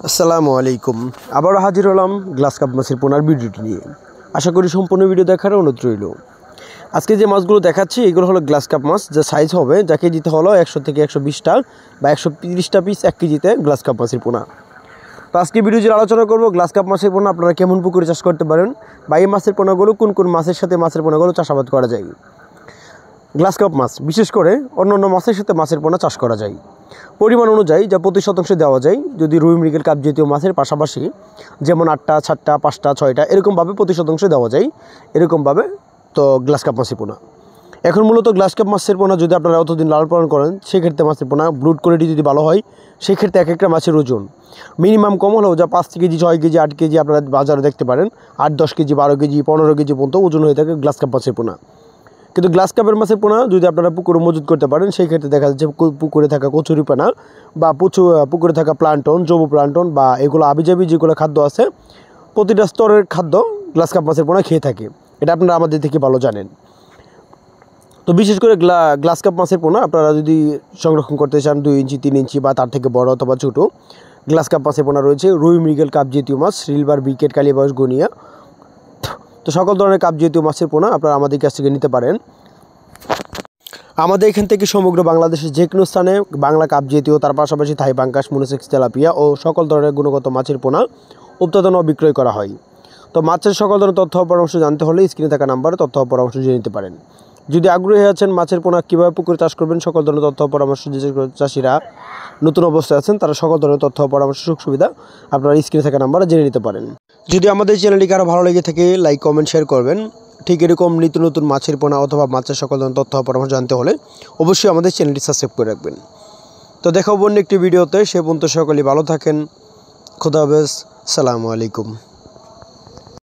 আসসালামু আলাইকুম। আবারও হাজির হলাম গ্লাস কাপ মাছের পোনার ভিডিওটি নিয়ে। আশা করি সম্পূর্ণ ভিডিও দেখার অনুরোধ রইল। আজকে যে মাছগুলো দেখাচ্ছি এগুলো হলো গ্লাস কাপ মাছ, যা সাইজ হবে যা কেজিতে হলো 100 থেকে 120টা বা 130টা পিস 1 কেজিতে গ্লাস কাপ মাছের পোনা। তো আজকে ভিডিওতে আলোচনা করব গ্লাস কাপ মাছের পোনা আপনারা কেমন পুকুরে চাষ করতে পারেন বা এই মাছের পোনাগুলো কোন কোন মাছের সাথে মাছের পোনাগুলো চাষাবাদ করা যায়। গ্লাস কাপ মাছ বিশেষ করে অন্যান্য মাছের সাথে মাছের পোনা চাষ করা যায় পরিমাণ অনুযায়ী, যা প্রতি শতাংশে দেওয়া যায়। যদি রুই মৃগেল কাপ জাতীয় মাছের পাশাপাশি যেমন 8টা 7টা 5টা 6টা এরকমভাবে প্রতি শতাংশে দেওয়া যায় এরকমভাবে। তো গ্লাস কাপ মাছের পোনা এখন মূলত গ্লাস কাপ মাছের পোনা যদি আপনারা অতদিন লালন পালন করেন সেক্ষেত্রে মাছের পোনা ব্রুড কোয়ালিটি যদি ভালো হয় সেক্ষেত্রে এক একটা মাছের ওজন মিনিমাম কম হলেও যা 5 কেজি 6 কেজি 8 কেজি আপনারা বাজারে দেখতে পারেন। 8-10 কেজি 12 কেজি 15 কেজি পর্যন্ত ওজন হয়ে থাকে গ্লাস কাপ মাছের পোনা। কিন্তু গ্লাস কাপের মাছের পোনা যদি আপনারা পুকুরে মজুত করতে পারেন সেই ক্ষেত্রে দেখা যাচ্ছে পুকুরে থাকা কচুরিপানা বা পুকুরে থাকা প্লান্টন জৈব প্লান্টন বা এগুলো আবিজাবি যেগুলো খাদ্য আছে প্রতিটা স্তরের খাদ্য গ্লাস কাপ মাছের পোনা খেয়ে থাকে। এটা আপনারা আমাদের থেকে ভালো জানেন। তো বিশেষ করে গ্লাস কাপ মাছের পোনা আপনারা যদি সংরক্ষণ করতে চান 2 ইঞ্চি 3 ইঞ্চি বা তার থেকে বড় অথবা ছোটো গ্লাস কাপ মাছের পোনা রয়েছে। রুই মৃগেল কাপ জাতীয় মাছ, সিলভার বিকেট, কালিবাউস, গনিয়া, তো সকল ধরনের কাপ জাতীয় মাছের পোনা আপনারা আমাদের কাছ থেকে নিতে পারেন। আমাদের এখান থেকে সমগ্র বাংলাদেশের যে কোনো স্থানে বাংলা কাপ জাতীয় তার পাশাপাশি থাই পাঙ্গাস, মনোসেক্স, তেলাপিয়া ও সকল ধরনের গুণগত মাছের পোনা উৎপাদন ও বিক্রয় করা হয়। তো মাছের সকল ধরনের তথ্য পরামর্শ জানতে হলে স্ক্রিনে থাকা নাম্বারে তথ্য পরামর্শ জেনে নিতে পারেন। যদি আগ্রহী আছেন মাছের পোনা কীভাবে পুকুরে চাষ করবেন সকল ধরনের তথ্য পরামর্শ, যে চাষিরা নতুন অবস্থায় আছেন তারা সকল ধরনের তথ্য পরামর্শ সুযোগ সুবিধা আপনারা স্ক্রিনে থাকা নাম্বারে জেনে নিতে পারেন। যদি আমাদের চ্যানেলটিকে আরও ভালো লেগে থাকে লাইক কমেন্ট শেয়ার করবেন। ঠিক এরকম নিত্য নতুন মাছের পোনা অথবা মাছের সকল ধরনের তথ্য পরামর্শ জানতে হলে অবশ্যই আমাদের চ্যানেলটি সাবস্ক্রাইব করে রাখবেন। তো দেখাবো অন্য একটি ভিডিওতে, সে পর্যন্ত সকলেই ভালো থাকেন। খোদা হাফেজ, আসসালামু আলাইকুম।